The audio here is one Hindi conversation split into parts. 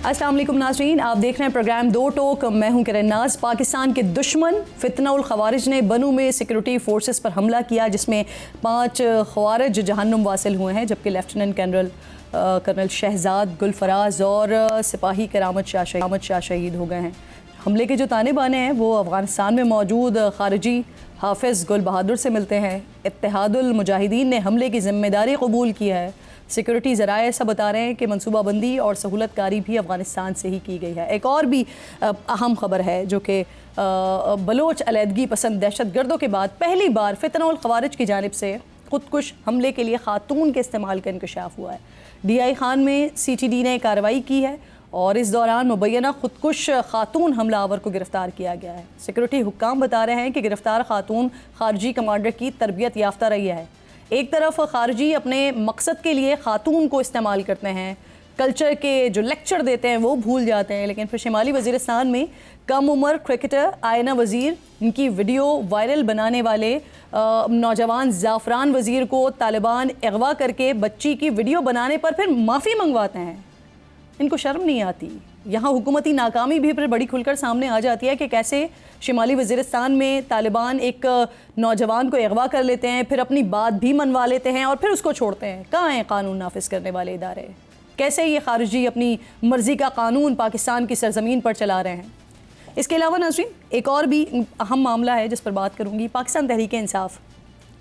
अस्सलाम वालेकुम नाज़रीन, आप देख रहे हैं प्रोग्राम दो टोक। मैं हूं किरण नाज। पाकिस्तान के दुश्मन फितनाउल खवारिज ने बनू में सिक्योरिटी फोर्सेस पर हमला किया, जिसमें 5 खवारिज जहन्नुम वासिल हुए हैं, जबकि लेफ्टिनेंट कर्नल शहजाद गुलफराज और सिपाही करामत शाह शहीद हो गए हैं। हमले के जो ताने बाने हैं वो अफ़गानिस्तान में मौजूद खारजी हाफिज़ गुल बहादुर से मिलते हैं। इत्तेहादुल मुजाहिदीन ने हमले की ज़िम्मेदारी कबूल की है। सिक्योरिटी ज़राए ऐसा बता रहे हैं कि मनसूबाबंदी और सहूलतकारी भी अफ़गानिस्तान से ही की गई है। एक और भी अहम खबर है जो कि बलोच अलहदगी पसंद दहशत गर्दों के बाद पहली बार फितनाउल खवारिज की जानिब से खुदकुश हमले के लिए खातून के इस्तेमाल का इंकशाफ हुआ है। DI खान में CTD ने कार्रवाई की है और इस दौरान मुबैना खुदकुश खातून हमलावर को गिरफ्तार किया गया है। सिक्योरिटी हुक्काम बता रहे हैं कि गिरफ्तार खातून खारजी कमांडर की तरबियत याफ्ता रही है। एक तरफ खारजी अपने मकसद के लिए खातून को इस्तेमाल करते हैं, कल्चर के जो लेक्चर देते हैं वो भूल जाते हैं, लेकिन फिर शुमाली वज़ीरिस्तान में कम उम्र क्रिकेटर आयना वज़ीर, इनकी वीडियो वायरल बनाने वाले नौजवान ज़ाफ़रान वज़ीर को तालिबान अगवा करके बच्ची की वीडियो बनाने पर फिर माफ़ी मंगवाते हैं। इनको शर्म नहीं आती। यहाँ हुकूमती नाकामी भी फिर बड़ी खुलकर सामने आ जाती है कि कैसे शुमाली वज़ीरिस्तान में तालिबान एक नौजवान को अगवा कर लेते हैं, फिर अपनी बात भी मनवा लेते हैं और फिर उसको छोड़ते हैं। कहाँ हैं कानून नाफिज करने वाले इदारे? कैसे ये खारजी अपनी मर्ज़ी का कानून पाकिस्तान की सरजमीन पर चला रहे हैं? इसके अलावा नाज़रीन, एक और भी अहम मामला है जिस पर बात करूँगी। पाकिस्तान तहरीक इंसाफ,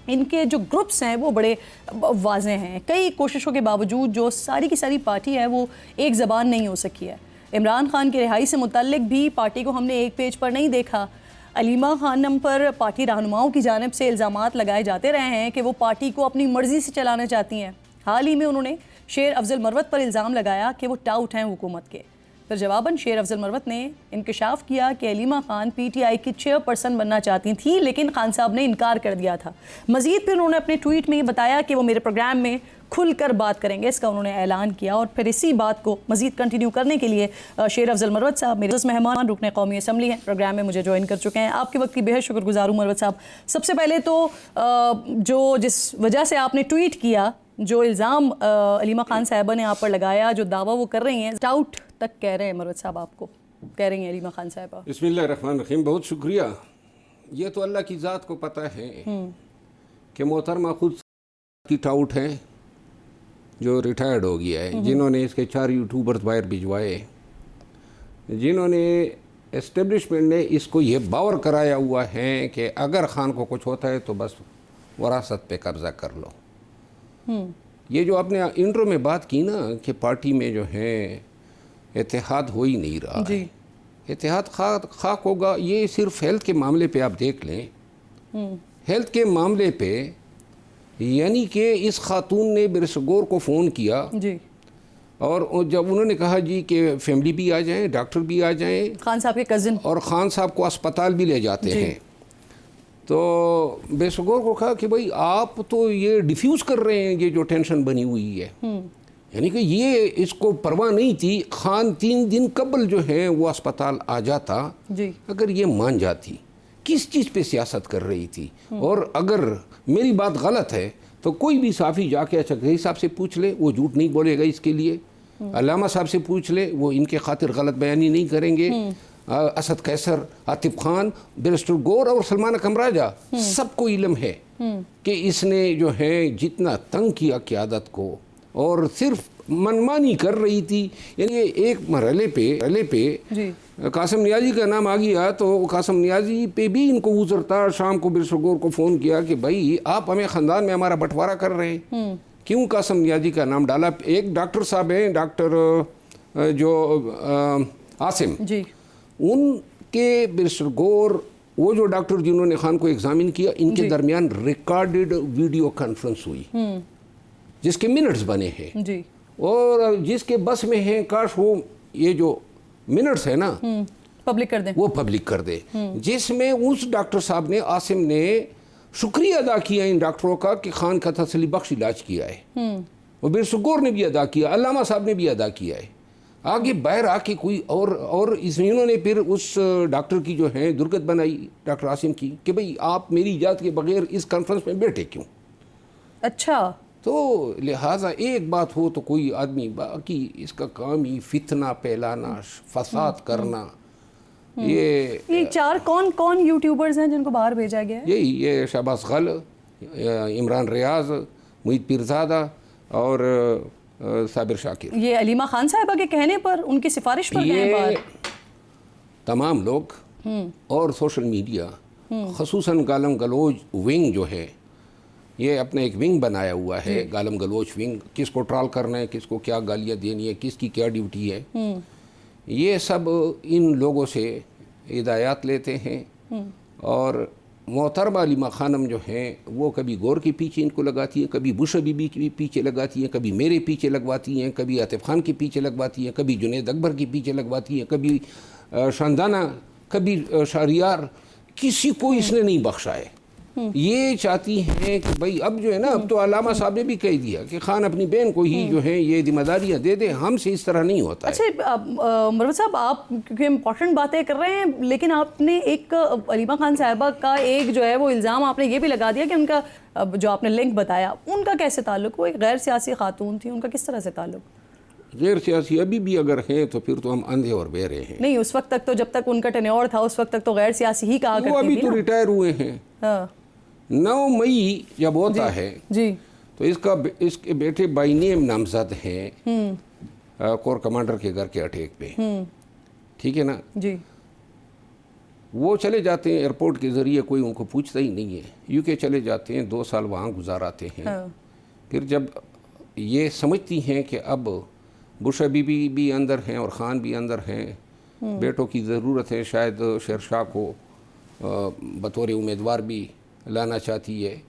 इनके जो ग्रुप्स हैं वो बड़े वाज़ेह हैं। कई कोशिशों के बावजूद जो सारी की सारी पार्टी है वो एक ज़बान नहीं हो सकी है। इमरान खान की रिहाई से मुतल्लिक भी पार्टी को हमने एक पेज पर नहीं देखा। अलीमा खानम पर पार्टी रहनुमाओं की जानिब से इल्ज़ामात लगाए जाते रहे हैं कि वो पार्टी को अपनी मर्ज़ी से चलाना चाहती हैं। हाल ही में उन्होंने शेर अफजल मरवत पर इल्ज़ाम लगाया कि वो टाउट हैं हुकूमत के। फिर जवाबन शेर अफजल मरवत ने इंकशाफ किया कि अलीमा खान PTI की चेयरपर्सन बनना चाहती थी, लेकिन खान साहब ने इनकार कर दिया था। मज़ीद फिर उन्होंने अपने ट्वीट में ये बताया कि वो मेरे प्रोग्राम में खुलकर बात करेंगे, इसका उन्होंने ऐलान किया। और फिर इसी बात को मज़ीद कंटिन्यू करने के लिए शेर अफजल मरवत साहब मेरे मेहमान रुकने कौमी असम्बली हैं, प्रोग्राम में मुझे ज्वाइन कर चुके हैं। आपके वक्त की बेहद शुक्रगुजार हूँ मरवत साहब। सबसे पहले तो जो जिस वजह से आपने ट्वीट किया, जो इल्ज़ाम अलीमा खान साहिबा ने आप पर लगाया, जो दावा वो कर रही हैं, डाउट तक कह रहे हैं मरवत साहब, आपको कह रही हैं अलीमा खान साहिबा। बिस्मिल्लाहिर्रहमानिर्रहीम। बहुत शुक्रिया। ये तो अल्लाह की ज़ात को पता है कि मोहतरमा खुद की टाउट है जो रिटायर्ड हो गया है, जिन्होंने इसके 4 यूट्यूबर्स बाहर भिजवाए, जिन्होंने एस्टेब्लिशमेंट ने इसको ये बावर कराया हुआ है कि अगर खान को कुछ होता है तो बस वरासत पे कब्ज़ा कर लो। ये जो आपने इंट्रो में बात की ना कि पार्टी में जो है इत्तेहाद हो ही नहीं रहा है, इत्तेहाद खाक होगा। ये सिर्फ हेल्थ के मामले पे आप देख लें। हेल्थ के मामले पे यानी कि इस खातून ने बिरसगोर को फ़ोन किया जी, और जब उन्होंने कहा जी कि फैमिली भी आ जाएं, डॉक्टर भी आ जाएं, खान साहब के कज़न, और खान साहब को अस्पताल भी ले जाते हैं, तो बेसगोर को कहा कि भाई आप तो ये डिफ्यूज़ कर रहे हैं ये जो टेंशन बनी हुई है। यानी कि ये इसको परवाह नहीं थी। खान 3 दिन कबल जो है वो अस्पताल आ जाता जी, अगर ये मान जाती किस चीज़ पे सियासत कर रही थी। और अगर मेरी बात गलत है तो कोई भी साफ़ी जाके अच्छा गई साहब से पूछ ले, वो झूठ नहीं बोलेगा इसके लिए। अल्लामा साहब से पूछ ले, वो इनके खातिर गलत बयानी नहीं करेंगे। असद कैसर, आतिफ खान, बैरिस्टर गौर और सलमान कमराजा, सबको इल्म है कि इसने जो है जितना तंग किया क़यादत को और सिर्फ मनमानी कर रही थी। यानी एक मरहले पे कासिम नियाजी का नाम आ गया तो कासिम नियाजी पे भी इनको उजरता। शाम को बैरिस्टर गौर को फ़ोन किया कि भाई आप हमें ख़ानदान में हमारा बंटवारा कर रहे हैं, क्यों कासिम नियाजी का नाम डाला। एक डॉक्टर साहब हैं, डॉक्टर जो आसिम जी, उनके बैरिस्टर गौर, वो जो डॉक्टर जिन्होंने खान को एग्जामिन किया, इनके दरमियान रिकॉर्डेड वीडियो कॉन्फ्रेंस हुई जिसके मिनट्स बने हैं जी, और जिसके बस में है काश वो ये जो मिनट्स है ना पब्लिक कर दें, वो पब्लिक कर दे, जिसमें उस डॉक्टर साहब ने, आसिम ने शुक्रिया अदा किया इन डॉक्टरों का कि खान का तसल्ली बख्श इलाज किया है। और बैरिस्टर गौर ने भी अदा किया, अल्लामा साहब ने भी अदा किया है। आगे बाहर आके कोई और इन्होंने फिर उस डॉक्टर की जो है दुर्गत बनाई, डॉक्टर आसिम की, कि भाई आप मेरी इजाज़त के बगैर इस कॉन्फ्रेंस में बैठे क्यों। अच्छा, तो लिहाजा एक बात हो तो कोई आदमी, बाकी इसका काम ही फितना फैलाना, फसाद करना। ये 4 कौन यूट्यूबर्स हैं जिनको बाहर भेजा गया है? ये शहबाज खल, इमरान रियाज, मुईद पीरजादा और साबिर शाकिर। ये अलीमा खान साहिबा के कहने पर, उनकी सिफारिश पर गए बाहर? ये तमाम लोग और सोशल मीडिया, खसूसन गालम गलोच विंग जो है, ये अपने एक विंग बनाया हुआ है, गालम गलोच विंग। किसको ट्रॉल करना है, किसको क्या गालियाँ देनी है, किसकी क्या ड्यूटी है, ये सब इन लोगों से हिदायत लेते हैं। और मोहतरमा अलीमा खानम जो हैं वो कभी गौर के पीछे इनको लगाती हैं, कभी बुश बीबी के पीछे लगाती हैं, कभी मेरे पीछे लगवाती हैं, कभी आतिफ खान के पीछे लगवाती हैं, कभी जुनैद अकबर के पीछे लगवाती हैं, कभी शानदाना, कभी शहरियार। किसी को इसने नहीं बख्शा है। ये चाहती हैं कि भाई अब जो है ना, अब तो अलामा साहब ने भी कह दिया कि खान अपनी बहन को ही जो है ये जिम्मेदारियाँ दे दे, हमसे इस तरह नहीं होता है। अच्छा मरवत साहब, आप क्योंकि इम्पोर्टेंट बातें कर रहे हैं, लेकिन आपने एक अलीमा खान साहिबा का एक जो है वो इल्ज़ाम आपने ये भी लगा दिया कि उनका जो आपने लिंक बताया, उनका कैसे ताल्लुक? वो एक गैर सियासी खातून थी, उनका किस तरह से ताल्लुक? गैर सियासी अभी भी अगर हैं तो फिर तो हम अंधे और बहरे हैं। नहीं, उस वक्त तक तो, जब तक उनका टेन्योर था उस वक्त तक तो गैर सियासी ही कहा करती थी। वो अभी तो रिटायर हुए हैं। हाँ। 9 मई जब होता है जी, तो इसके बेटे बाई नेम नामजद हैं कोर कमांडर के घर के अटैक पे, ठीक है ना जी। वो चले जाते हैं एयरपोर्ट के ज़रिए, कोई उनको पूछता ही नहीं है। यूके चले जाते हैं, 2 साल वहाँ गुजाराते हैं। हाँ। फिर जब ये समझती हैं कि अब बुशा बीबी भी अंदर हैं और ख़ान भी अंदर हैं, बेटों की ज़रूरत है, शायद शेरशाह को बतौर उम्मीदवार भी लाना चाहती है,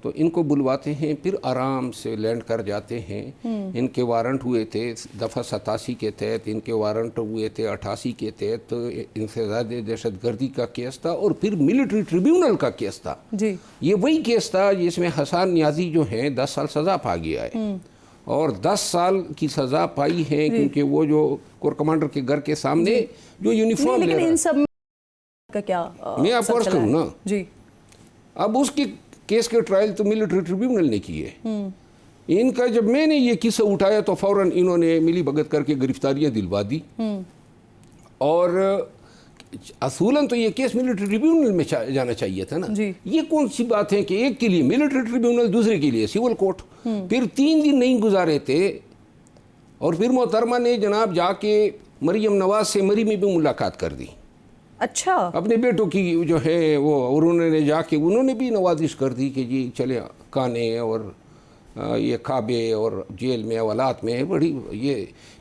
तो इनको बुलवाते हैं। फिर आराम से लैंड कर जाते हैं। इनके वारंट हुए थे दफ़ा 87 के तहत, इनके वारंट हुए थे 88 के तहत, इंसदाद दहशतगर्दी का केस था और फिर मिलिट्री ट्रिब्यूनल का केस था जी। ये वही केस था जिसमें हसन नियाजी जो हैं 10 साल सज़ा पा गया है और 10 साल की सज़ा पाई है क्योंकि वो जो कोर कमांडर के घर के सामने जो यूनिफॉर्म, लेकिन इन सब का क्या मैं आपको अर्ज करूँ ना जी, अब उसके केस के ट्रायल तो मिलिट्री ट्रिब्यूनल ने किए। इनका जब मैंने ये किस्सा उठाया तो फौरन इन्होंने मिली भगत करके गिरफ्तारियां दिलवा दी और असूलन तो ये केस मिलिट्री ट्रिब्यूनल में जाना चाहिए था ना जी। ये कौन सी बात है कि एक के लिए मिलिट्री ट्रिब्यूनल, दूसरे के लिए सिविल कोर्ट। फिर 3 दिन नहीं गुजारे थे और फिर मोहतरमा ने जनाब जाके मरियम नवाज से मरी में भी मुलाकात कर दी। अच्छा, अपने बेटों की जो है वो, और उन्होंने जाके उन्होंने भी नवाजिश कर दी कि जी चले काने और ये काबे और जेल में औलाद में बड़ी ये।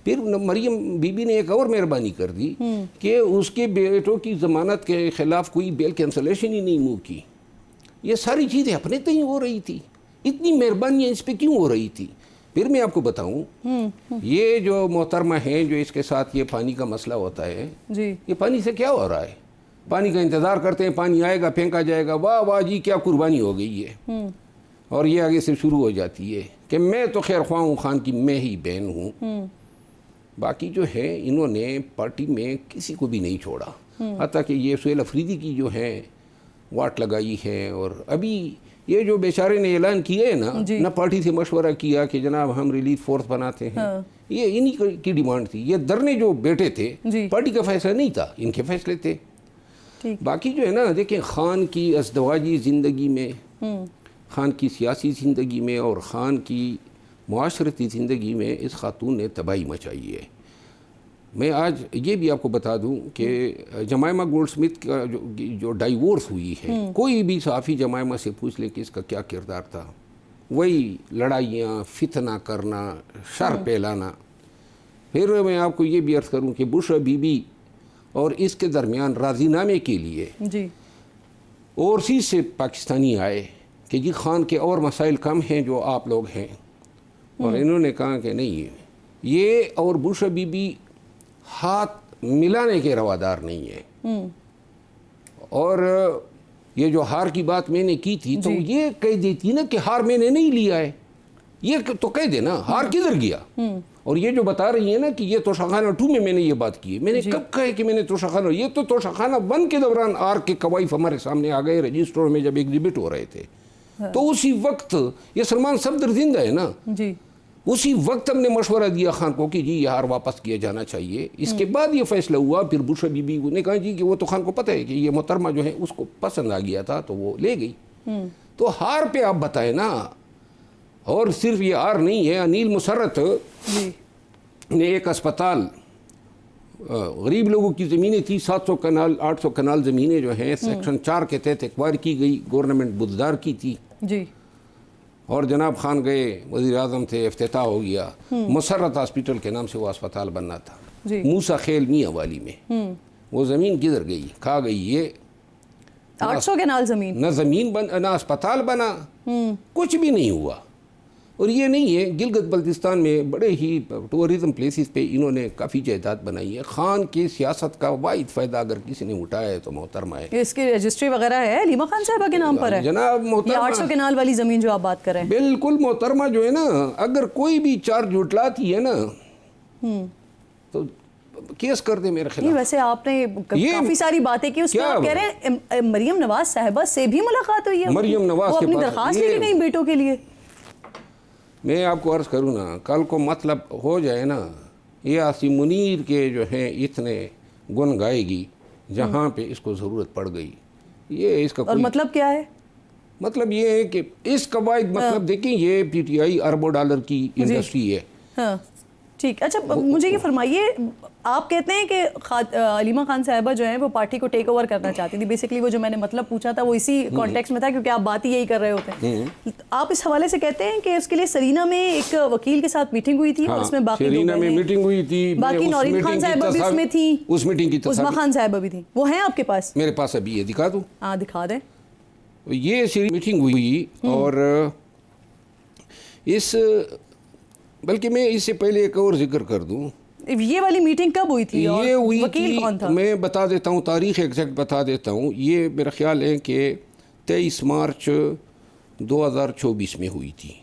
फिर मरियम बीबी ने एक और मेहरबानी कर दी कि उसके बेटों की ज़मानत के ख़िलाफ़ कोई बेल कैंसलेशन ही नहीं मूव की। ये सारी चीज़ें अपने तय हो रही थी, इतनी मेहरबानियाँ इस पर क्यों हो रही थी? फिर मैं आपको बताऊं, ये जो मोहतरमा है जो इसके साथ ये पानी का मसला होता है जी। ये पानी से क्या हो रहा है? पानी का इंतज़ार करते हैं, पानी आएगा फेंका जाएगा, वाह वाह जी क्या कुर्बानी हो गई है। और ये आगे से शुरू हो जाती है कि मैं तो खैर ख्वाह हूँ, खान की मैं ही बहन हूँ। बाकी जो है इन्होंने पार्टी में किसी को भी नहीं छोड़ा, हत्ता कि ये सुहेल अफरीदी की जो है वाट लगाई है। और अभी ये जो बेचारे ने ऐलान किया है ना पार्टी से मशवरा किया कि जनाब हम रिलीफ फोर्स बनाते हैं। हाँ। ये इन्हीं की डिमांड थी। ये धरने जो बैठे थे पार्टी का फैसला नहीं था, इनके फैसले थे। बाकी जो है ना, देखें खान की अज़दवाजी ज़िंदगी में, खान की सियासी ज़िंदगी में और ख़ान की मुआशरती ज़िंदगी में इस खातून ने तबाही मचाई है। मैं आज ये भी आपको बता दूं कि जमायमा गोल्डस्मिथ का जो डाइवोर्स हुई है, कोई भी सहाफ़ी जमायमा से पूछ ले कि इसका क्या किरदार था। वही लड़ाइयाँ, फितना करना, शर फैलाना। फिर मैं आपको ये भी अर्ज़ करूं कि बुश बीबी और इसके दरमियान राज़ीनामे के लिए जी ओवरसीज़ से पाकिस्तानी आए कि जी खान के और मसाइल कम हैं जो आप लोग हैं, और इन्होंने कहा कि नहीं, ये और बुश बीबी हाथ मिलाने के रवादार नहीं है। और ये जो हार की बात मैंने की थी तो ये कह देती ना कि हार मैंने नहीं लिया है, ये तो कह देना हार किधर गया। और ये जो बता रही है ना कि ये तोशाखाना 2 में मैंने ये बात की है, मैंने कब कहा कि मैंने तोशाखाना, ये तो तोशाखाना 1 के दौरान आर के कवाइफ हमारे सामने आ गए रजिस्टर में जब एग्जिबिट हो रहे थे। तो उसी वक्त ये सलमान सफदर जिंदा है ना जी, उसी वक्त हमने मशवरा दिया खान को कि जी यार वापस किया जाना चाहिए। इसके बाद ये फैसला हुआ, फिर बुश बीबी ने कहा जी कि वो तो खान को पता है कि ये मोहतरमा जो है उसको पसंद आ गया था तो वो ले गई। तो हार पे आप बताएं ना, और सिर्फ ये हार नहीं है, अनिल मुसर्रत ने एक अस्पताल, गरीब लोगों की ज़मीनें थी, 700 कनाल 800 कनाल ज़मीनें जो हैं सेक्शन 4 के तहत एक्वायर की गई, गवर्नमेंट बुजदार की थी जी, और जनाब खान गए, वज़ीर आज़म थे, इफ्तिताह हो गया, मुसर्रत हॉस्पिटल के नाम से वो अस्पताल बनना था मूसा खेल मियाँ वाली में। वो ज़मीन किधर गई, खा गई ये 800 कनाल ज़मीन, न ज़मीन बन न अस्पताल बना, कुछ भी नहीं हुआ। और ये नहीं है, गिलगित बल्तिस्तान में बड़े ही टूरिज़म प्लेसेस पे इन्होंने काफ़ी जायदाद बनाई है। खान की सियासत का वाहिद फ़ायदा अगर किसी ने उठाया है तो मोहतरमा है। इसकी रजिस्ट्री वगैरह है हलीमा खान साहिबा के नाम पर है जनाब मोहतरमा, 800 कनाल वाली ज़मीन जो आप बात कर रहे हैं। बिल्कुल मोहतरमा जो है ना, अगर कोई भी चार्ज जुटलाती है ना तो केस कर दे मेरे नहीं, खिलाफ। वैसे आपने काफी सारी बातें की, उसमें आप कह रहे हैं मरियम नवाज साहिबा से भी मुलाकात हुई है, मरियम नवाज वो के अपनी पास दरखास्त लेके गई बेटों के लिए। मैं आपको अर्ज़ करूँ ना, कल को मतलब हो जाए ना, ये आसी मुनीर के जो हैं इतने गुन गाएगी जहाँ पे इसको ज़रूरत पड़ गई। ये इसका और मतलब क्या है? मतलब ये है कि इस कवायद मतलब देखें, ये PTI अरबों डॉलर की इंडस्ट्री है। हाँ ठीक, अच्छा मुझे ये फरमाइए, आप कहते हैं कि हलीमा खान साहिबा जो है वो पार्टी को टेक ओवर करना चाहती थी। बेसिकली वो जो मैंने मतलब पूछा था वो इसी कॉन्टेक्स्ट में था, क्योंकि आप बात ही यही कर रहे होते हैं। आप इस हवाले से कहते हैं कि उसके लिए सरीना में एक वकील के साथ मीटिंग हुई थी, और उसमें बाकी सरीना में मीटिंग हुई थी, बाकी नौरीन खान साहिबा भी उसमें थी, उस मीटिंग की उस्मा खान साहिबा भी थी। वो हैं आपके पास? मेरे पास अभी ये दिखा दूं। हाँ दिखा दें। ये मीटिंग हुई, और इस बल्कि मैं इससे पहले एक और जिक्र कर दूं, ये वाली मीटिंग कब हुई थी? ये हुई वकील कौन था? मैं बता देता हूँ, तारीख एग्जैक्ट बता देता हूँ। ये मेरा ख्याल है कि 23 मार्च 2024 में हुई थी,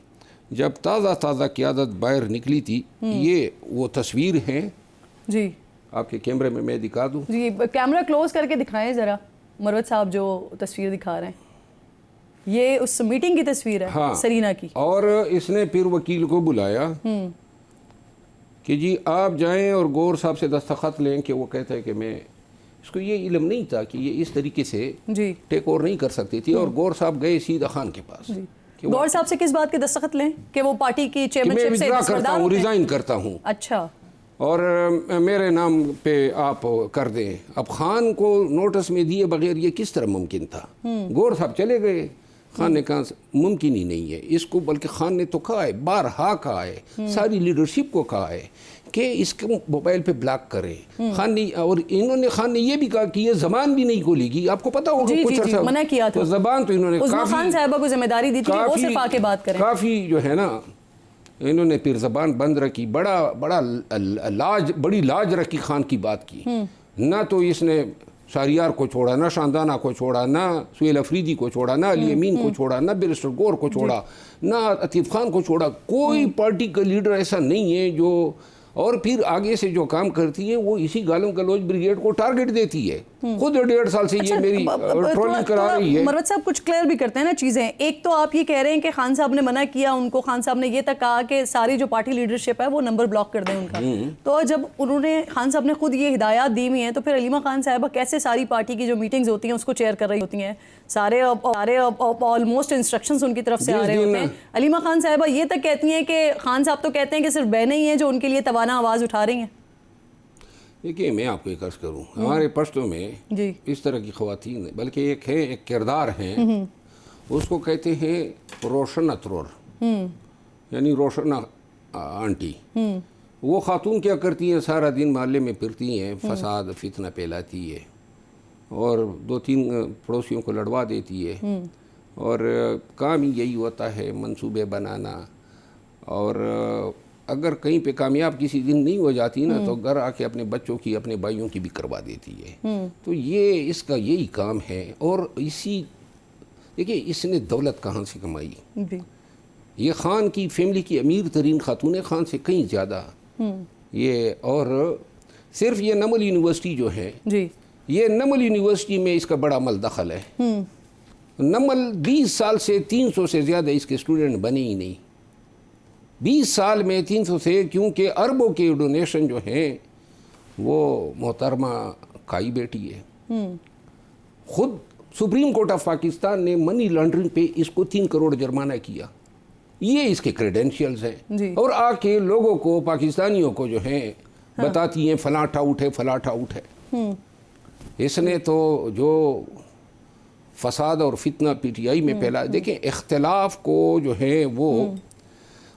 जब ताज़ा क़यादत बाहर निकली थी। ये वो तस्वीर है जी, आपके कैमरे में मैं दिखा दूँ जी, कैमरा क्लोज करके दिखाएं ज़रा मरवत साहब जो तस्वीर दिखा रहे हैं। ये उस मीटिंग की तस्वीर है, हाँ, सरीना की। और इसने फिर वकील को बुलाया कि जी आप जाएं और गौर साहब से दस्तखत लें कि वो कहता है कि मैं, इसको ये इल्म नहीं था कि ये इस तरीके से जी टेक ओवर नहीं कर सकती थी। और गौर साहब गए सीधा खान के पास। गौर साहब से किस बात के दस्तखत लें कि वो पार्टी की चेयरमैनशिप से करता हूँ, रिजाइन करता हूँ, अच्छा, और मेरे नाम पे आप कर दें। अब खान को नोटिस में दिए बगैर ये किस तरह मुमकिन था? गौर साहब चले गए। खान ने कहा मुमकिन ही नहीं है इसको, बल्कि खान ने तो कहा है, बारहा कहा है, सारी लीडरशिप को कहा है कि इसको मोबाइल पे ब्लॉक करें। खान ने, और इन्होंने, खान ने ये भी कहा कि ये जबान भी नहीं खोलेगी। आपको पता होगा कुछ अर्सा मना किया था, तो जबान तो इन्होंने खान साहिबा को जिम्मेदारी दी थी कि वो सिर्फ आके बात करें। काफ़ी जो है ना, इन्होंने फिर जबान बंद रखी, बड़ी लाज रखी, खान की बात की। ना तो इसने शारियार को छोड़ा, ना शानदाना को छोड़ा, ना सुहेल अफरीदी को छोड़ा, ना अली अमीन को छोड़ा, ना बैरिस्टर गौर को छोड़ा, ना आतिफ खान को छोड़ा। कोई पार्टी का लीडर ऐसा नहीं है जो, और फिर आगे से जो काम करती है वो इसी गालों गलोच ब्रिगेड को टारगेट देती है। खुद 1.5 साल से ये मेरी ट्रोलिंग करा रही है। मरवत साहब कुछ क्लियर भी करते हैं ना चीज़ें। एक तो आप ये कह रहे हैं कि खान साहब ने मना किया उनको, खान साहब ने ये तक कहा कि सारी जो पार्टी लीडरशिप है वो नंबर ब्लॉक कर दें उनका। तो जब उन्होंने, खान साहब ने खुद ये हिदायत दी हुई हैं, तो फिर हलीमा खान साहिबा कैसे सारी पार्टी की जो मीटिंग्स होती हैं उसको चेयर कर रही होती हैं? सारे ऑलमोस्ट इंस्ट्रक्शंस उनकी तरफ से आ रहे होते हैं। हलीमा खान साहिबा ये तक कहती हैं कि खान साहब तो कहते हैं कि सिर्फ बहनें ही हैं जो उनके लिए तवाना आवाज़ उठा रही हैं। देखिए मैं आपको एक अर्ज करूँ, हमारे पश्तो में जी इस तरह की ख़वातीन, बल्कि एक है, एक किरदार हैं, उसको कहते हैं रोशन अतरोर, यानी रोशन आंटी। वो खातून क्या करती हैं, सारा दिन मोहल्ले में फिरती हैं, फसाद फितना फैलाती है, और 2-3 पड़ोसियों को लड़वा देती है, और काम ही यही होता है मंसूबे बनाना। और अगर कहीं पे कामयाब किसी दिन नहीं हो जाती ना, तो घर आके अपने बच्चों की, अपने भाइयों की भी करवा देती है। तो ये इसका यही काम है। और इसी, देखिए इसने दौलत कहाँ से कमाई? ये खान की फैमिली की अमीर तरीन खातून खान से कहीं ज़्यादा ये। और सिर्फ ये नमल यूनिवर्सिटी जो है जी, ये नमल यूनिवर्सिटी में इसका बड़ा अमल दखल है। नमल 20 साल से 300 से ज़्यादा इसके स्टूडेंट बने ही नहीं। 20 साल में 300 से, क्योंकि अरबों के डोनेशन जो हैं वो मोहतरमा काई बेटी है। खुद सुप्रीम कोर्ट ऑफ पाकिस्तान ने मनी लॉन्ड्रिंग पे इसको 3 करोड़ जुर्माना किया। ये इसके क्रेडेंशियल्स हैं। और आके लोगों को, पाकिस्तानियों को जो है बताती हैं फलां टाउट है, फलां टाउट है। इसने तो जो फसाद और फितना पीटीआई में फैला, देखें इख्तिलाफ को जो है वो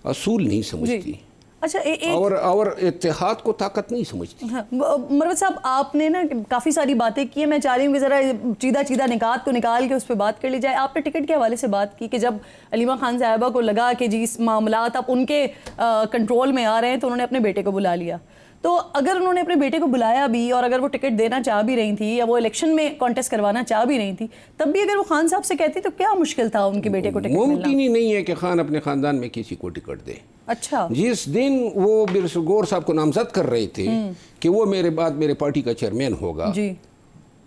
असूल नहीं समझती। अच्छा, और इत्तेहाद को ताकत नहीं समझती। हाँ, मरवत साहब, आपने ना काफ़ी सारी बातें की हैं। मैं चाह रही हूँ कि ज़रा चीदा चीदा निकात को निकाल के उस पर बात कर ली जाए। आपने टिकट के हवाले से बात की कि जब अलीमा खान साहिबा को लगा कि जी इस मामलात अब उनके कंट्रोल में आ रहे हैं तो उन्होंने अपने बेटे को बुला लिया। तो अगर उन्होंने अपने बेटे को बुलाया भी और अगर वो टिकट देना चाह भी रही थी या वो इलेक्शन में कॉन्टेस्ट करवाना चाह भी रही थी, तब भी अगर वो खान साहब से कहती तो क्या मुश्किल था उनके बेटे को टिकट मिलना? मुमकिन ही नहीं है कि खान अपने ख़ानदान में किसी को टिकट दे। अच्छा, जिस दिन वो बिरसगोर साहब को नामजद कर रहे थे कि वो मेरे बाद मेरे पार्टी का चेयरमैन होगा जी,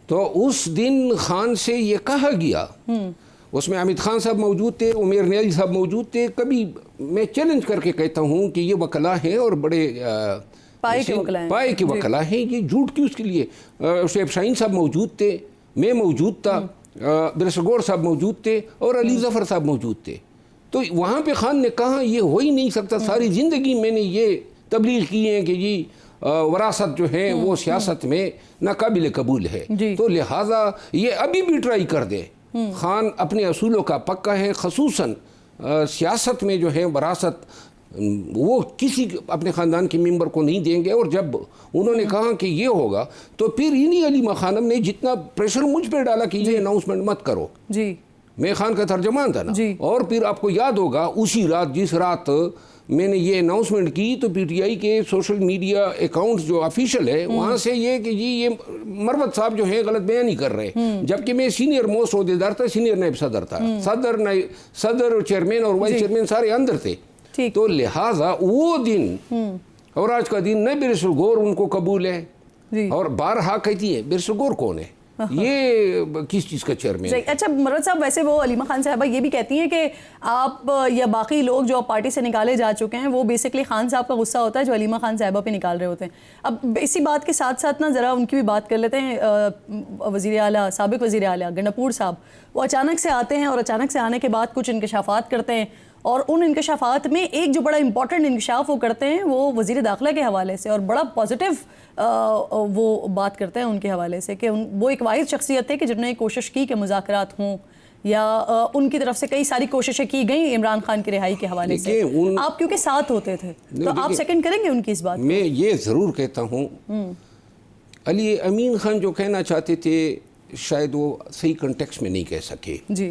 तो उस दिन खान से ये कहा गया, उसमें हामिद खान साहब मौजूद थे, उमेर न्याजी साहब मौजूद थे। कभी मैं चैलेंज करके कहता हूँ कि ये वकला हैं और बड़े पाए के वकला हैं, ये झूठ क्यों उसके लिए। शेख शाहीन साहब मौजूद थे, मैं मौजूद था, बिरसगोर साहब मौजूद थे और अली जफ़र साहब मौजूद थे। तो वहाँ पे खान ने कहा ये हो ही नहीं सकता, सारी ज़िंदगी मैंने ये तबलीग की है कि जी वरासत जो है वो सियासत में नाकाबिल कबूल है, तो लिहाजा ये अभी भी ट्राई कर दे। खान अपने असूलों का पक्का है, खसूसन सियासत में जो है वरासत वो किसी अपने ख़ानदान के मेंबर को नहीं देंगे। और जब उन्होंने कहा कि ये होगा तो फिर इन्हीं अलीमा खानम ने जितना प्रेशर मुझ पर डाला कि ये अनाउंसमेंट मत करो जी, मैं खान का तर्जमान था ना। और फिर आपको याद होगा उसी रात, जिस रात मैंने ये अनाउंसमेंट की, तो पीटीआई के सोशल मीडिया अकाउंट्स जो ऑफिशियल है वहाँ से ये कि जी ये मरवत साहब जो है गलत बयान नहीं कर रहे, जबकि मैं सीनियर मोस्ट ओहदेदार था, सीनियर नायब सदर था, सदर चेयरमैन और वाइस चेयरमैन सारे अंदर थे। तो लिहाजा वो दिन और आज का दिन न बिरसगोर उनको कबूल है और बारहा कहती है बिरसगोर कौन है, ये किस चीज़ का चेयरमैन है। अच्छा मरवत साहब, वैसे वो अलीमा खान साहबा ये भी कहती हैं कि आप या बाकी लोग जो पार्टी से निकाले जा चुके हैं वो बेसिकली खान साहब का गुस्सा होता है जो अलीमा खान साहबा पे निकाल रहे होते हैं। अब इसी बात के साथ साथ ना ज़रा उनकी भी बात कर लेते हैं। वज़ीर आला, साबिक़ वज़ीर आला गंडापुर साहब, वो अचानक से आते हैं और अचानक से आने के बाद कुछ इंकशाफात करते हैं और उन इंकशाफात में एक जो बड़ा इंपॉर्टेंट इंकशाफ वो करते हैं वो वज़ीर दाखिला के हवाले से, और बड़ा पॉजिटिव वो बात करते हैं उनके हवाले से कि वो एक वाहिद शख्सियत है कि जिन्होंने कोशिश की कि मुज़ाकरात हों या उनकी तरफ से कई सारी कोशिशें की गई इमरान खान की रिहाई के हवाले से। आप क्योंकि साथ होते थे तो आप सेकंड करेंगे उनकी इस बात? मैं ये ज़रूर कहता हूँ, अली अमीन खान जो कहना चाहते थे शायद वो सही कंटेक्स्ट में नहीं कह सके जी।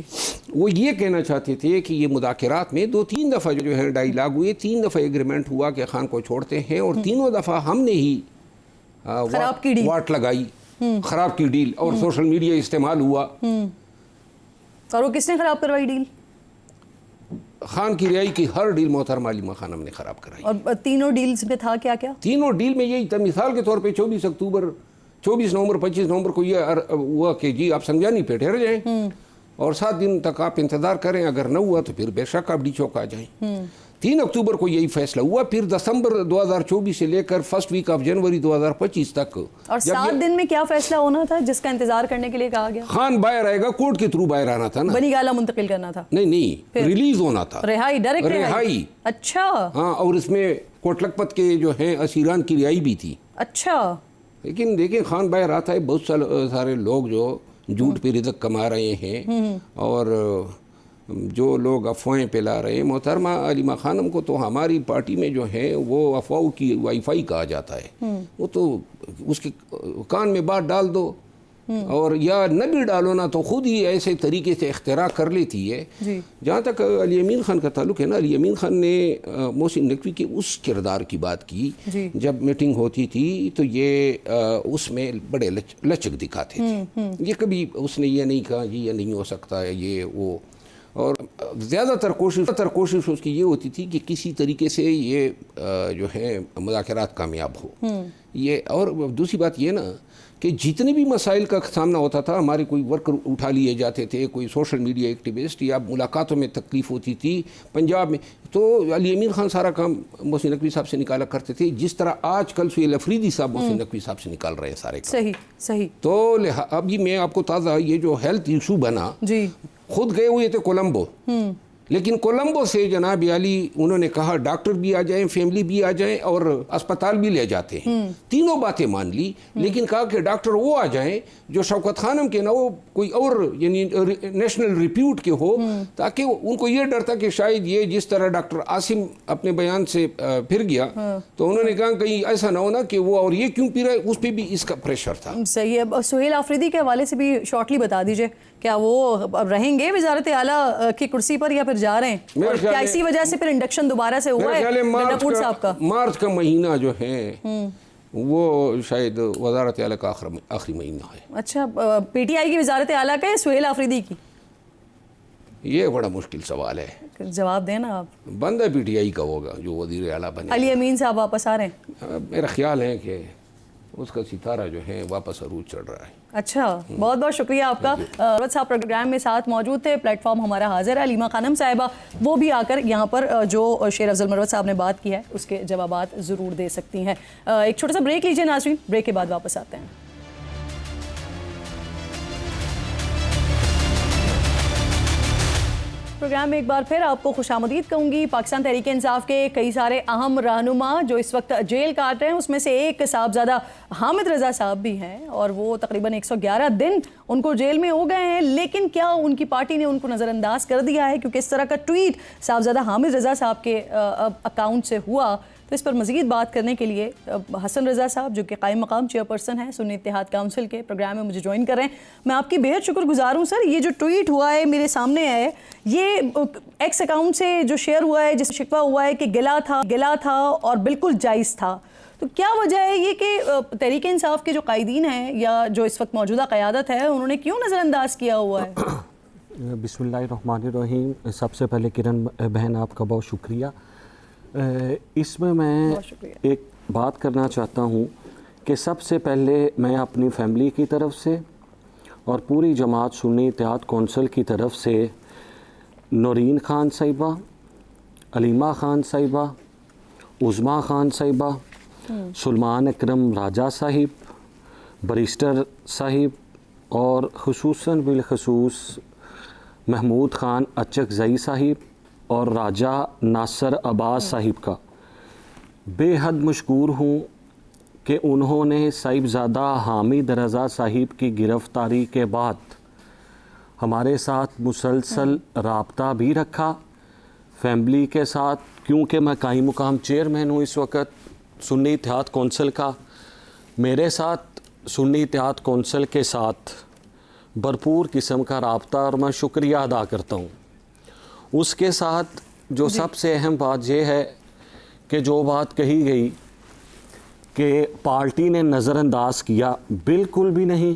वो ये कहना चाहते थे कि ये मुज़ाकरात में 2-3 दफ़ा जो है डायलॉग हुए, 3 दफ़ा एग्रीमेंट हुआ कि खान को छोड़ते हैं और तीनों दफ़ा हमने ही वाट लगाई, ख़राब की डील, और सोशल मीडिया इस्तेमाल हुआ। और वो किसने ख़राब करवाई डील? खान की रिहाई की हर डील मोहतरमा अलीमा खान हमने ख़राब कराई। और तीनों डील्स में था क्या क्या? तीनों डील में यही था, मिसाल के तौर पर 24 अक्टूबर, 24 नवंबर, 25 नवंबर को ये हुआ कि जी आप संज्ञानी पे ठहर जाएं और 7 दिन तक आप इंतज़ार करें, अगर न हुआ तो फिर बेशक आप डी चौक आ जाएं। 3 अक्टूबर को यही फैसला हुआ। फिर दिसंबर 2024 से लेकर फर्स्ट वीक ऑफ जनवरी 2025 तक। और 7 दिन में क्या फैसला होना था जिसका इंतजार करने के लिए कहा गया? खान बाहर आएगा, कोर्ट के थ्रू बाहर आना था ना, बनी गाला मुंतकिल करना था। नहीं, रिलीज होना था, रिहाई, डायरेक्ट रिहाई। अच्छा हाँ, और इसमें कोट लखपत के जो है असीरान की रिहाई भी थी। अच्छा, लेकिन देखिए खान बाहर आता है, बहुत सारे लोग जो झूठ पे रिज़्क़ कमा रहे हैं और जो लोग अफवाहें फैला रहे हैं। मोहतरमा अलीमा खानम को तो हमारी पार्टी में जो है वो अफवाहों की वाईफाई कहा जाता है। वो तो उसके कान में बात डाल दो और या न भी डालो ना तो ख़ुद ही ऐसे तरीके से इख्तिरा कर लेती है। जहाँ तक अली अमीन खान का ताल्लुक़ है ना, अली अमीन खान ने मोहसिन नकवी के उस किरदार की बात की जब मीटिंग होती थी तो ये उसमें बड़े लचक दिखाते थे। ये कभी उसने ये नहीं कहा कि ये नहीं हो सकता है, ये वो और ज़्यादातर कोशिश उसकी ये होती थी कि किसी तरीके से ये जो है मुज़ाकरात कामयाब हो। ये और दूसरी बात ये ना कि जितने भी मसाइल का सामना होता था, हमारे कोई वर्कर उठा लिए जाते थे, कोई सोशल मीडिया एक्टिविस्ट, या मुलाकातों में तकलीफ़ होती थी पंजाब में, तो अली अमीन खान सारा काम मोहसिन नकवी साहब से निकाला करते थे, जिस तरह आजकल सुहेल अफरीदी साहब मोहसिन नकवी साहब से निकाल रहे हैं सारे काम। सही सही। तो अभी मैं आपको ताज़ा ये जो हेल्थ इशू बना जी, खुद गए हुए थे कोलंबो, लेकिन कोलंबो से जनाब अली उन्होंने कहा डॉक्टर भी आ जाएं, फैमिली भी आ जाएं और अस्पताल भी ले जाते हैं। तीनों बातें मान ली, लेकिन कहा कि डॉक्टर वो आ जाएं जो शौकत खानम के ना हो, कोई और यानी नेशनल रिप्यूट के हो, ताकि उनको ये डर था कि शायद ये जिस तरह डॉक्टर आसिम अपने बयान से फिर गया, तो उन्होंने कहा कहीं ऐसा ना हो ना कि वो और ये क्यों पी रहा है, उस पर भी इसका प्रेशर था। सही है। सुहेल आफरीदी के हवाले से भी शॉर्टली बता दीजिए, क्या वो अब रहेंगे वजारत आला की कुर्सी पर या फिर जा रहे हैं, और क्या इसी वजह से फिर इंडक्शन दोबारा से हुआ है नंदापुर साहब का? मार्च का महीना जो है वो शायद वजारत आला का आखिरी महीना है। अच्छा, पीटीआई की वजारत आला का या सुहेल आफरीदी की? ये बड़ा मुश्किल सवाल है, जवाब देना आप। बंदा पीटीआई का होगा जो वजीर आला बने। अली अमीन साहब वापस आ रहे हैं? मेरा ख्याल है कि उसका सितारा जो है वापस अरूज चढ़ रहा है। अच्छा, बहुत बहुत शुक्रिया आपका। मरवत साहब प्रोग्राम में साथ मौजूद थे, प्लेटफॉर्म हमारा हाजिर है। अलीमा खानम साहिबा वो भी आकर यहाँ पर जो शेर अफजल मरवत साहब ने बात की है उसके जवाबात ज़रूर दे सकती हैं। एक छोटा सा ब्रेक लीजिए नाज़रीन, ब्रेक के बाद वापस आते हैं। प्रोग्राम में एक बार फिर आपको खुशामदीद कहूँगी। पाकिस्तान तहरीक इंसाफ के कई सारे अहम रहनुमा जो इस वक्त जेल काट रहे हैं, उसमें से एक साहबजादा हामिद रज़ा साहब भी हैं, और वो तकरीबन 111 दिन उनको जेल में हो गए हैं। लेकिन क्या उनकी पार्टी ने उनको नज़रअंदाज कर दिया है? क्योंकि इस तरह का ट्वीट साहबजादा हामिद रज़ा साहब के अकाउंट से हुआ। तो इस पर मज़ीद बात करने के लिए हसन रज़ा साहब, जो कि कायम मकाम चेयरपर्सन हैं सुन्नी इत्तेहाद काउंसिल के, प्रोग्राम में मुझे ज्वाइन कर रहे हैं। मैं आपकी बेहद शुक्रगुजार हूँ सर। ये जो ट्वीट हुआ है मेरे सामने है, ये एक्स अकाउंट से जो शेयर हुआ है, जिसमें शिकवा हुआ है कि गिला था और बिल्कुल जायज़ था। तो क्या वजह है ये कि तहरीक इंसाफ के जो कायदीन हैं या जो इस वक्त मौजूदा क़यादत है, उन्होंने क्यों नज़रअंदाज किया हुआ है? बिस्मिल्लाहिर्रहमानिर्रहीम। सबसे पहले किरण बहन आपका बहुत शुक्रिया। इसमें मैं एक बात करना चाहता हूँ कि सबसे पहले मैं अपनी फैमिली की तरफ से और पूरी जमात सुन्नी इत्तेहाद कौंसिल की तरफ से नौरीन खान साहिबा, अलीमा खान साहिबा, उज़मा खान साहिबा, सुलेमान अकरम राजा साहिब, बैरिस्टर साहिब और खुसूसन बिलखसूस महमूद ख़ान अचकज़ई साहिब और राजा नासर अब्बास साहिब का बेहद मशकूर हूँ कि उन्होंने साहिबज़ादा हामिद रज़ा साहिब की गिरफ़्तारी के बाद हमारे साथ मुसलसल राब्ता भी रखा, फैमिली के साथ, क्योंकि मैं कायम मुकाम चेयरमैन हूँ इस वक्त सुन्नी इत्तेहाद कौंसिल का। मेरे साथ सुन्नी इत्तेहाद कौंसिल के साथ भरपूर किस्म का राब्ता, और मैं शुक्रिया अदा करता हूँ। उसके साथ जो सबसे अहम बात यह है कि जो बात कही गई कि पार्टी ने नज़रअंदाज किया, बिल्कुल भी नहीं।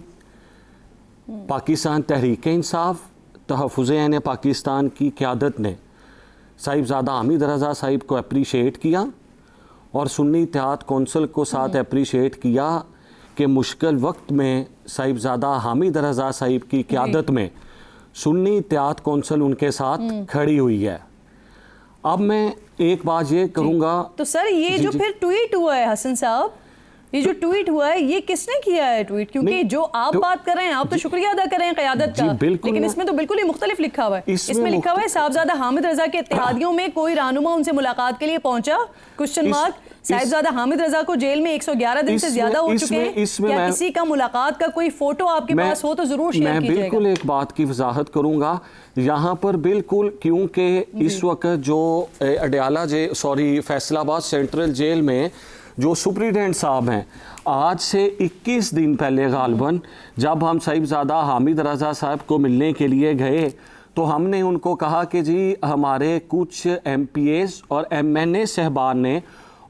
पाकिस्तान तहरीक इंसाफ तहफ़्फ़ुज़-ए-ऐन पाकिस्तान की क़यादत ने साहिबज़ादा हामिद रज़ा साहिब को अप्रीशिएट किया और सुन्नी इत्तेहाद कौंसिल को साथ अप्रीशिएट किया कि मुश्किल वक्त में साहिबज़ादा हामिद रज़ा साहिब की क़यादत में सुन्नी इत्तेहाद कौंसिल उनके साथ खड़ी हुई है। अब मैं एक बात ये करूँगा, तो सर ये जो फिर ट्वीट हुआ है हसन साहब, ये जो ट्वीट हुआ है ये किसने किया है ट्वीट? क्योंकि जो आप बात कर रहे हैं, आप तो शुक्रिया अदा कर रहे हैं क़यादत का, लेकिन इसमें तो बिल्कुल ही मुख्तलिफ लिखा हुआ है। इसमें लिखा हुआ है साहिबज़ादा हामिद रज़ा के इत्तेहादियों में कोई रहनुमा उनसे मुलाकात के लिए पहुंचा, क्वेश्चन मार्क। साहिबज़ादा हामिद रज़ा को जेल में 111 दिन से ज्यादा हो चुके हैं। क्या किसी का मुलाकात का कोई फोटो आपके पास हो तो जरूर शेयर कीजिएगा। मैं बिल्कुल एक बात की वजाहत करूंगा यहाँ पर, बिल्कुल, क्योंकि इस वक्त जो अडयाला फैसलाबाद सेंट्रल जेल में जो सुप्रिटेंडेंट साहब हैं, आज से 21 दिन पहले गालिबन जब हम साहिबज़ादा हामिद रज़ा साहब को मिलने के लिए गए तो हमने उनको कहा कि जी हमारे कुछ MPAs और MNA साहबान ने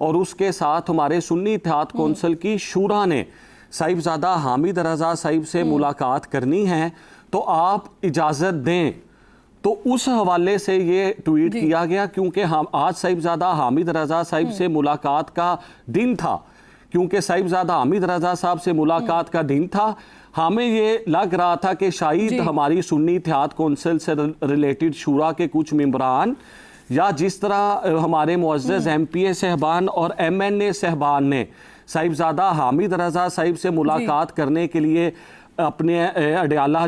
और उसके साथ हमारे सुन्नी इत्तेहाद कौंसिल की शूरा ने साहिबज़ादा हामिद रज़ा साहिब से मुलाकात करनी है, तो आप इजाज़त दें। तो उस हवाले से ये ट्वीट किया गया, क्योंकि हम आज साहिबजादा हामिद रजा साहिब से मुलाकात का दिन था, क्योंकि साहिबजादा हामिद रजा साहब से मुलाकात का दिन था। हमें ये लग रहा था कि शायद हमारी सुन्नी इत्तेहाद कौंसिल से रिलेटेड शूरा के कुछ मेंबरान, या जिस तरह हमारे मुअज़्ज़ज़ MPA साहबान और MNA साहबान ने साहिबजादा हामिद रजा साहिब से मुलाकात करने के लिए अपने अडयाला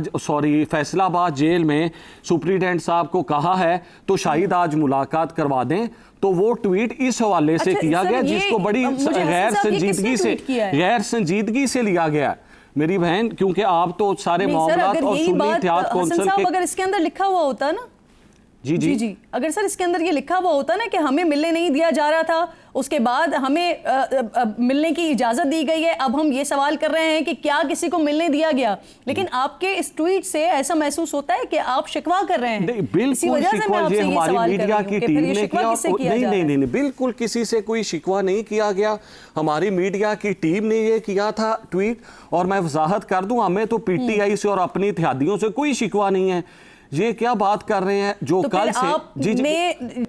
फैसलाबाद जेल में सुप्रीडेंट साहब को कहा है, तो शायद आज मुलाकात करवा दें। तो वो ट्वीट इस हवाले से किया गया जिसको बड़ी गैर संजीदगी से लिया गया मेरी बहन, क्योंकि आप तो सारे मामलात और सुन्नी इत्तेहाद कौंसिल के, अगर इसके अंदर लिखा हुआ होता ना, जी, अगर सर इसके अंदर ये लिखा हुआ होता ना कि हमें मिलने नहीं दिया जा रहा था, उसके बाद हमें मिलने की इजाजत दी गई है, अब हम ये सवाल कर रहे हैं कि क्या किसी को मिलने दिया गया, लेकिन आपके इस ट्वीट से ऐसा महसूस होता है कि आप शिकवा कर रहे हैं। नहीं, बिल्कुल शिकवा ये हमारी मीडिया की टीम ने किया। नहीं, बिल्कुल किसी से कोई शिकवा नहीं किया गया, हमारी मीडिया की टीम ने ये किया था ट्वीट। और मैं वजाहत कर दूं, हमें तो PTI से और अपनी इत्तेहादियों से कोई शिकवा नहीं है। ये क्या बात कर रहे हैं जो तो कल से जी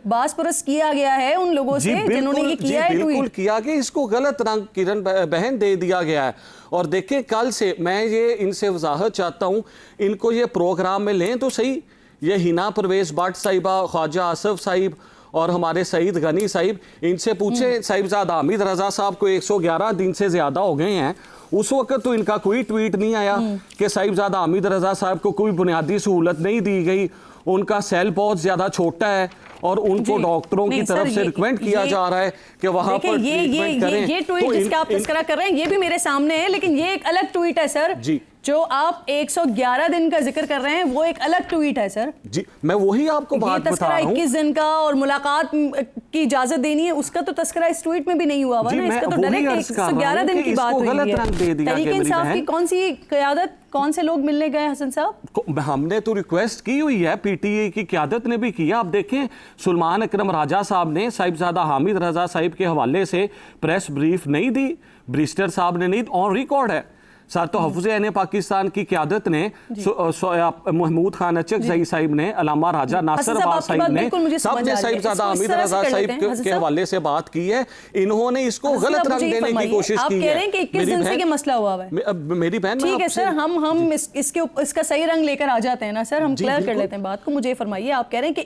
बास-पुरस किया गया है उन लोगों से जिन्होंने ये किया है, बिल्कुल किया गया, इसको गलत रंग किरण बहन दे दिया गया है। और देखें, कल से मैं ये इनसे वजाहत चाहता हूँ, इनको ये प्रोग्राम में लें तो सही। ये हिना परवेज भट्ट साहिबा, ख्वाजा आसफ साहिब और हमारे सईद गनी साहिब, इनसे पूछे साहिबजादा हामिद रजा साहब को 111 दिन से ज्यादा हो गए हैं, उस वक्त तो इनका कोई ट्वीट नहीं आया कि साहिबजादा हामिद रजा साहब को कोई बुनियादी सहूलत नहीं दी गई, उनका सेल बहुत ज्यादा छोटा है और उनको डॉक्टरों की तरफ से रिकमेंड किया जा रहा है कि वहां पर ट्रीटमेंट करें। ये ट्वीट जिसका आप तस्करा कर रहे हैं ये भी मेरे सामने है, लेकिन ये एक अलग ट्वीट है सर जी। जो आप 111 दिन का जिक्र कर रहे हैं वो एक अलग ट्वीट है सर जी। मैं वही आपको बात बता रहा हूं। 21 दिन का और मुलाकात की इजाजत देनी है, उसका तो तस्करा इस ट्वीट में भी नहीं हुआ ना, इसका तो डायरेक्ट 111 दिन की बात हुई है। तहरीक इंसाफ की कौन सी क़यादत, कौन से लोग मिलने गए हसन साहब? हमने तो रिक्वेस्ट की हुई है, PTI की क़यादत ने भी किया। आप देखें, सुलेमान अकरम राजा साहब ने साहिबजादा हामिद रजा साहिब के हवाले से प्रेस ब्रीफ नहीं दी, ब्रिस्टर साहब ने नहीं, ऑन रिकॉर्ड है सर। तो हफ्ज़-ए-ऐन पाकिस्तान की क़यादत ने, महमूद खान अचकज़ई साहिब ने, अलामा राजा नासिर अब्बास साहिब ने, सबने साहिबजादा हामिद रजा साहिब के हवाले से बात की है। इन्होंने इसको गलत रंग देने की कोशिश की है। आप कह रहे हैं कि 21 दिन से ये मसला हुआ है। मेरी बहन, ठीक है सर, हम इसका सही रंग लेकर आ जाते हैं ना सर, हम क्लियर कर लेते हैं बात को। मुझे फरमाइए, आप कह रहे हैं कि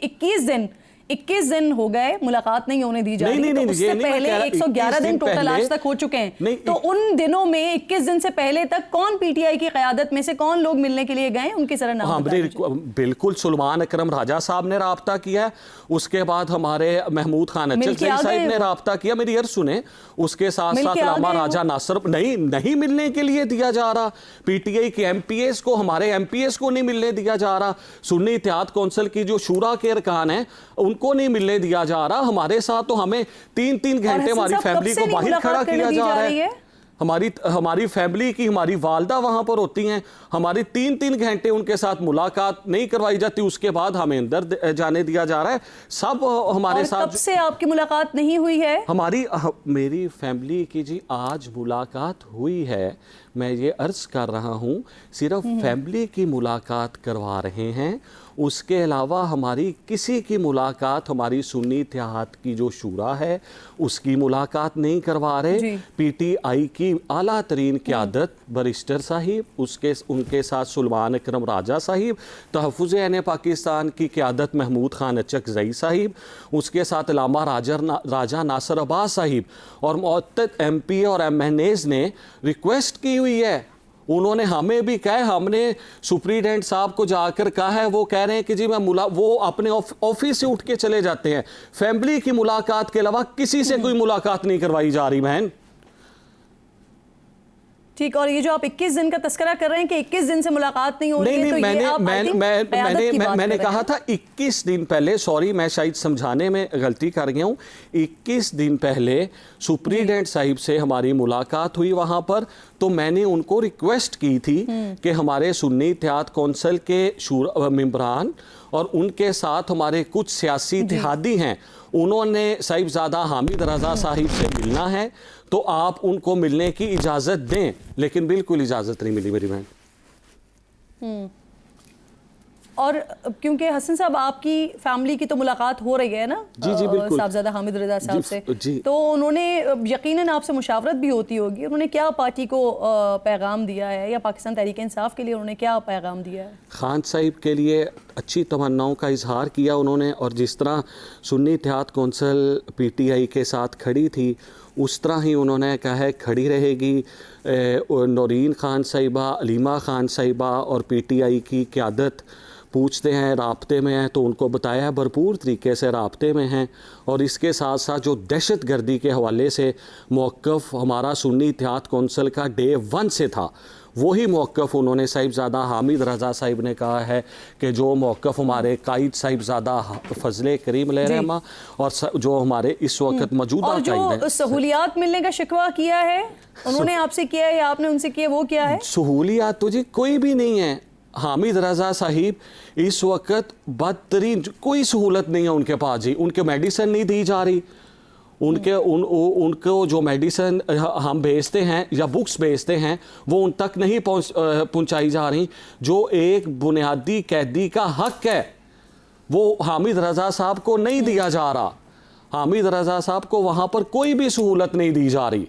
21 दिन हो गए मुलाकात नहीं होने दी जा रही, तो उससे पहले 111 दिन टोटल आज तक हो चुके हैं, तो उन दिनों में 21 दिन से पहले तक कौन PTI की क़यादत में से कौन लोग मिलने के लिए गए, उनकी जरा नाम बताइए। बिल्कुल, सुलेमान अकरम राजा साहब ने राब्ता किया, उसके बाद हमारे महमूद खान अचकज़ई साहब ने राब्ता किया, मेरी अर्ज़ सुने, उसके साथ साथ अलामा राजा नासिर नहीं मिलने के लिए दिया जा रहा, PTI के MPAs को, हमारे MPAs को नहीं मिलने दिया जा रहा, सुन्नी इत्तेहाद कौंसिल की जो शूरा के अरकान हैं उनको नहीं मिलने दिया जा रहा। हमारे साथ तो हमें 3-3 घंटे हमारी फैमिली को बाहर खड़ा किया जा रहा है। हमारी फैमिली की, हमारी वालदा वहां पर होती हैं, हमारी 3-3 घंटे उनके साथ मुलाकात नहीं करवाई जाती, उसके बाद हमें अंदर जाने दिया जा रहा है। सब हमारे साथ। कब से आपकी मुलाकात नहीं हुई है? मेरी फैमिली की जी आज मुलाकात हुई है। मैं ये अर्ज कर रहा हूँ, सिर्फ फैमिली की मुलाकात करवा रहे हैं, उसके अलावा हमारी किसी की मुलाकात, हमारी सुन्नी इत्तेहाद की जो शूरा है उसकी मुलाकात नहीं करवा रहे। PTI की आला तरीन क़यादत बरिस्टर साहिब, उनके साथ सुलेमान अकरम राजा साहिब, तहफ़्फ़ुज़-ए-ऐन पाकिस्तान की क़यादत महमूद खान अचकज़ई साहिब, उसके साथ अलामा राजा नासिर अब्बास साहिब और मुअत्तद MPA और MNAs ने रिक्वेस्ट की हुई है। उन्होंने हमें भी कहा, हमने सुप्रीडेंट साहब को जाकर कहा है, वो कह रहे हैं कि जी वो अपने ऑफिस से उठ के चले जाते हैं, फैमिली की मुलाकात के अलावा किसी से कोई मुलाकात नहीं करवाई जा रही बहन। ठीक, और ये जो आप 21 दिन का तस्करा कर रहे हैं कि 21 दिन से मुलाकात नहीं हो रही है, तो मैंने कहा था 21 दिन पहले, सॉरी मैं शायद समझाने में गलती कर गया हूँ, 21 दिन पहले सुप्रीडेंट साहिब से हमारी मुलाकात हुई वहाँ पर, तो मैंने उनको रिक्वेस्ट की थी कि हमारे सुन्नी इत्तेहाद कौंसिल के मेंबरान और उनके साथ हमारे कुछ सियासी इत्तेहादी हैं, उन्होंने साहिबजादा हामिद रजा साहिब से मिलना है, तो आप उनको मिलने की इजाज़त दें, लेकिन बिल्कुल इजाज़त नहीं मिली मेरी बहन। और क्योंकि हसन साहब आपकी फैमिली की तो मुलाकात हो रही है ना जी बिल्कुल साहबजादा हामिद रजा साहब से, जी। तो उन्होंने यकीनन आपसे मुशावरत भी होती होगी, उन्होंने क्या पार्टी को पैगाम दिया है या पाकिस्तान तहरीक इंसाफ के लिए उन्होंने क्या पैगाम दिया है? खान साहिब के लिए अच्छी तमन्नाओं का इजहार किया उन्होंने, और जिस तरह सुन्नी इत्तेहाद कौंसिल पीटीआई के साथ खड़ी थी उस तरह ही उन्होंने कहा है खड़ी रहेगी। नौरीन खान साहिबा, अलीमा खान साहिबा और पीटीआई की क़यादत पूछते हैं, राब्ते में हैं, तो उनको बताया भरपूर तरीके से राब्ते में हैं। और इसके साथ साथ जो दहशत गर्दी के हवाले से मौक़िफ़ हमारा सुन्नी इत्तेहाद कौंसिल का डे 1 से था, वही मौक़िफ़ उन्होंने साहिबज़ादा हामिद रज़ा साहिब ने कहा है कि जो मौक़िफ़ हमारे कायद साहिबज़ादा फजले करीम रहमा और जो हमारे इस वक्त मौजूदा और जो सहूलियात मिलने का शिकवा किया है उन्होंने आपसे किया है या आपने उनसे किया, वो क्या है? सहूलियात तो जी कोई भी नहीं है। हामिद रज़ा साहिब इस वक्त बदतरीन, कोई सहूलत नहीं है उनके पास जी, उनके मेडिसिन नहीं दी जा रही, उनको जो मेडिसिन हम भेजते हैं या बुक्स भेजते हैं वो उन तक नहीं पहुंचाई जा रही। जो एक बुनियादी कैदी का हक है वो हामिद रज़ा साहब को नहीं दिया जा रहा। हामिद रज़ा साहब को वहाँ पर कोई भी सहूलत नहीं दी जा रही,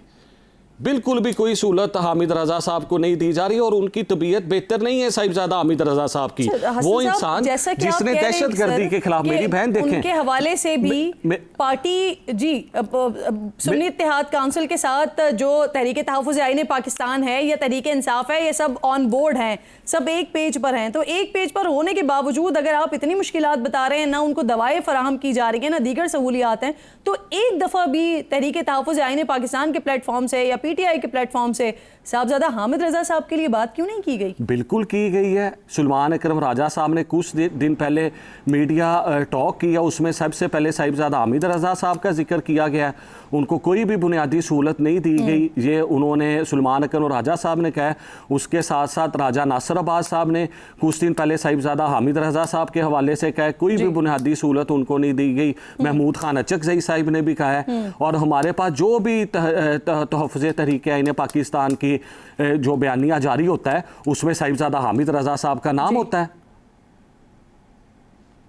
बिल्कुल भी कोई सहूलत हामिद रज़ा साहब को नहीं दी जा रही। और उनकी तबीयत बेहतर नहीं है साहिबजादा हामिद रज़ा साहब की। वो इंसान जिसने दहशत गर्दी के खिलाफ, मेरी बहन देखें, उनके हवाले से भी पार्टी जी सुन्नी इत्तेहाद काउंसिल के साथ जो तहरीक तहफ़्फ़ुज़ आईन पाकिस्तान है या तहरीक इंसाफ है, ये सब ऑन बोर्ड हैं, सब एक पेज पर हैं। तो एक पेज पर होने के बावजूद अगर आप इतनी मुश्किलात बता रहे हैं, ना उनको दवाएं फराहम की जा रही हैं, ना दीगर सहूलियात हैं, तो एक दफ़ा भी तहरीक तहफ़्फ़ुज़ आईन पाकिस्तान के प्लेटफॉर्म से या पीटीआई के प्लेटफॉर्म से साहबजादा हामिद रज़ा साहब के लिए बात क्यों नहीं की गई? बिल्कुल की गई है। सुलेमान अकरम राजा साहब ने कुछ दिन पहले मीडिया टॉक किया, उसमें सबसे पहले साहिबजादा हामिद रज़ा साहब का जिक्र किया गया। उनको कोई भी बुनियादी सहूलत नहीं दी गई, ये उन्होंने सुलेमान अकरम राजा साहब ने कहा। उसके साथ साथ राजा नासिर अब्बास साहब ने कुछ दिन पहले साहिबजादा हामिद रज़ा साहब के हवाले से कहा, कोई भी बुनियादी सहूलत उनको नहीं दी गई। महमूद खान अचकज़ई साहिब ने भी कहा है। और हमारे पास जो भी तहफ़्फ़ुज़ तहरीक आईन पाकिस्तान की जो बयानिया जारी होता है उसमें साहिबजादा हामिद रज़ा साहब का नाम होता है।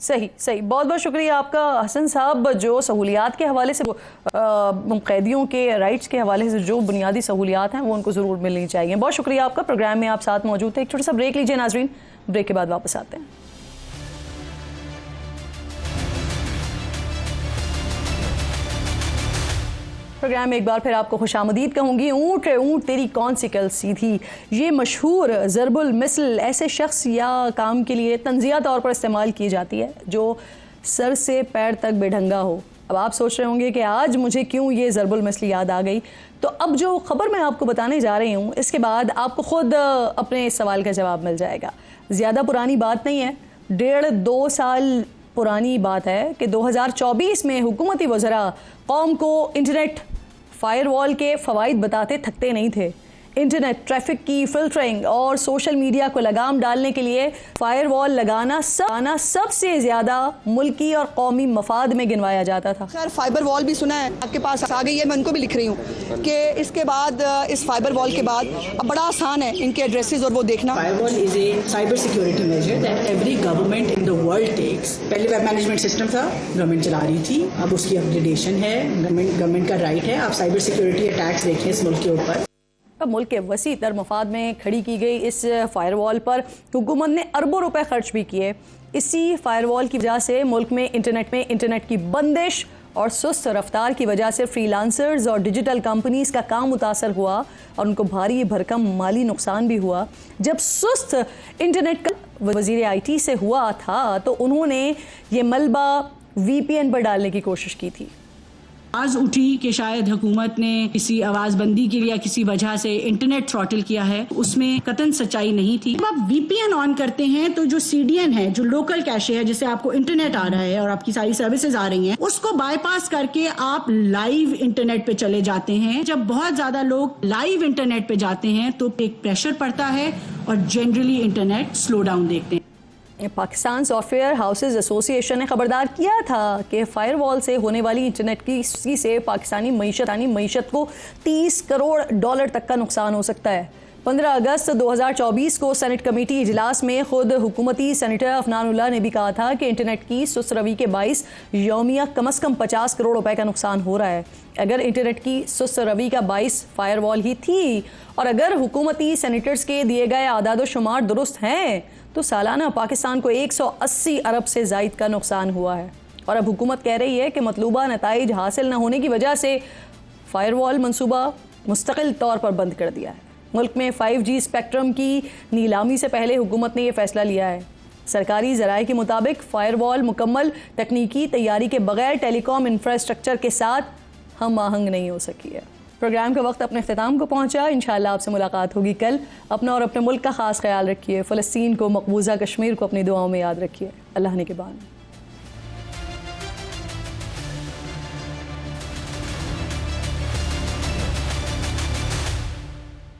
सही सही, बहुत बहुत शुक्रिया आपका हसन साहब। जो सहूलियात के हवाले से, कैदियों के राइट्स के हवाले से जो बुनियादी सहूलियात हैं वो उनको ज़रूर मिलनी चाहिए। बहुत शुक्रिया आपका, प्रोग्राम में आप साथ मौजूद थे। एक छोटा सा ब्रेक लीजिए नाजरीन, ब्रेक के बाद वापस आते हैं। प्रोग्राम में एक बार फिर आपको खुशामदीद कहूँगी। ऊँट ऊँट तेरी कौन सी कल सीधी, ये मशहूर ज़रबुल मिसल ऐसे शख्स या काम के लिए तंज़िया तौर पर इस्तेमाल की जाती है जो सर से पैर तक बेढंगा हो। अब आप सोच रहे होंगे कि आज मुझे क्यों ये ज़रबुल मिसल याद आ गई। तो अब जो ख़बर मैं आपको बताने जा रही हूँ, इसके बाद आपको ख़ुद अपने इस सवाल का जवाब मिल जाएगा। ज़्यादा पुरानी बात नहीं है, 1.5-2 साल पुरानी बात है कि 2024 में हुकूमती वज़रा कौम को इंटरनेट फायरवॉल के फ़वाइद बताते थकते नहीं थे। इंटरनेट ट्रैफिक की फ़िल्टरिंग और सोशल मीडिया को लगाम डालने के लिए फ़ायरवॉल लगाना सबसे ज़्यादा मुल्की और कौमी मफाद में गिनवाया जाता था। खैर फाइबर वॉल भी सुना है, आपके पास आ गई है, मैं उनको भी लिख रही हूँ कि इसके बाद इस फाइबर वॉल के बाद अब बड़ा आसान है इनके एड्रेसेस और वो देखना। Firewall is a cyber security measure that every government in the world takes. पहले वेब मैनेजमेंट सिस्टम था, गवर्नमेंट चला रही थी, अब उसकी अपग्रेडेशन है। गवर्नमेंट का राइट है, आप साइबर सिक्योरिटी अटैक्स देखें इस मुल्क के ऊपर। अब मुल्क के वसी तर मफाद में खड़ी की गई इस फायरवॉल पर हुकूमत ने अरबों रुपए खर्च भी किए। इसी फायरवॉल की वजह से मुल्क में इंटरनेट की बंदिश और सुस्त रफ्तार की वजह से फ्रीलांसर्स और डिजिटल कंपनीज का काम मुतासर हुआ और उनको भारी भरकम माली नुकसान भी हुआ। जब सुस्त इंटरनेट का वज़ीर IT से हुआ था तो उन्होंने ये मलबा VPN पर डालने की कोशिश की थी। आज उठी कि शायद हुकूमत ने किसी आवाज़बंदी के लिए या किसी वजह से इंटरनेट थ्रॉटल किया है, उसमें कतन सच्चाई नहीं थी। जब आप VPN ऑन करते हैं तो जो CDN है, जो लोकल कैशे है, जिससे आपको इंटरनेट आ रहा है और आपकी सारी सर्विसेज आ रही हैं, उसको बाईपास करके आप लाइव इंटरनेट पे चले जाते हैं। जब बहुत ज्यादा लोग लाइव इंटरनेट पे जाते हैं तो एक प्रेशर पड़ता है और जनरली इंटरनेट स्लो डाउन देखते हैं। पाकिस्तान सॉफ्टवेयर हाउसेज एसोसिएशन ने खबरदार किया था कि फायरवॉल से होने वाली इंटरनेट की से पाकिस्तानी मईशत को $30 करोड़ तक का नुकसान हो सकता है। 15 अगस्त 2024 को सेनेट कमेटी इजलास में खुद हुकूमती सेनेटर अफनानुल्लाह ने भी कहा था कि इंटरनेट की सुस्त रवि के बाइस यौमिया कम से कम 50 करोड़ रुपए का नुकसान हो रहा है। अगर इंटरनेट की सुस्त रवि का बाइस फायरवॉल ही थी और अगर हुकूमती सेनेटर्स के दिए गए आदाद शुमार दुरुस्त हैं तो सालाना पाकिस्तान को 180 अरब से ज़ायद का नुकसान हुआ है। और अब हुकूमत कह रही है कि मतलूबा नताइज हासिल न होने की वजह से फायरवॉल मंसूबा मुस्तकिल तौर पर बंद कर दिया है। मुल्क में 5G स्पेक्ट्रम की नीलामी से पहले हुकूमत ने यह फैसला लिया है। सरकारी ज़राए के मुताबिक फायरवॉल मुकम्मल तकनीकी तैयारी के बगैर टेलीकॉम इंफ्रास्ट्रक्चर के साथ हम आहंग नहीं हो सकी है। प्रोग्राम का वक्त अपने अख्ताम को पहुंचा। इंशाअल्लाह आपसे मुलाकात होगी कल। अपना और अपने मुल्क का ख़ास ख्याल रखिए। फ़लस्तीन को, मकबूजा कश्मीर को अपनी दुआओं में याद रखिए। अल्लाह ने के बाद।